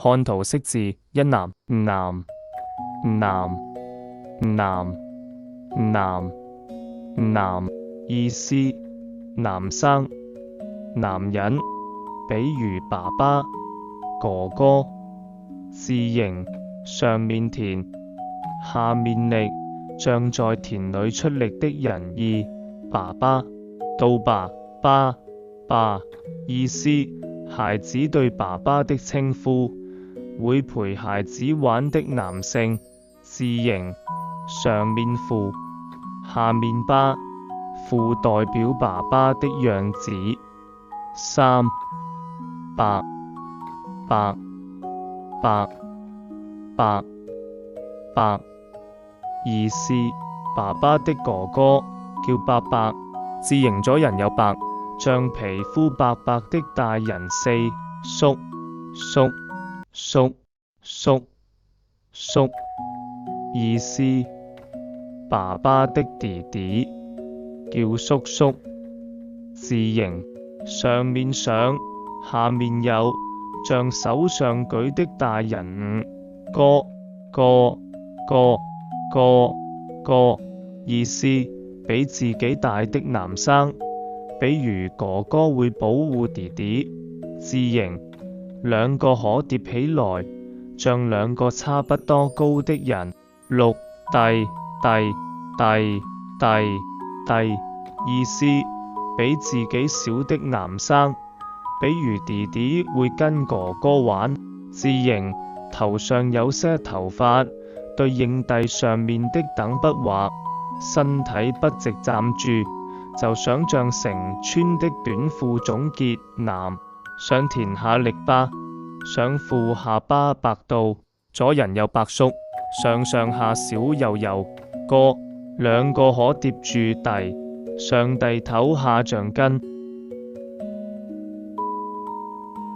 看圖識字，一男男男男男男，意思男生男人，比如爸爸哥哥。字形上面田，下面力，像在田裏出力的人意。爸爸到爸爸爸，意思孩子對爸爸的稱呼，會陪孩子玩的男性。字形上面父，下面爸，父代表爸爸的樣子。三伯伯伯伯伯，意思爸爸的哥哥，叫伯伯。字形左人有伯，像皮膚白白的大人。四叔叔叔叔叔，意思爸爸的弟弟，叫叔叔。字形上面上，下面有，像手上舉的大人。五哥哥哥哥，意思比自己大的男生，比如哥哥會保護弟弟。字形兩個可疊起來，像兩個差不多高的人。六弟弟弟弟弟，意思比自己小的男生，比如弟弟會跟哥哥玩。字形頭上有些頭髮，對應弟上面的等筆畫，身體不直站住，就想象成穿的短褲。總結男，上田下力巴，上父下巴伯道。左人有伯叔，上上下小又有哥，兩個可疊住弟，上弟頭下像根。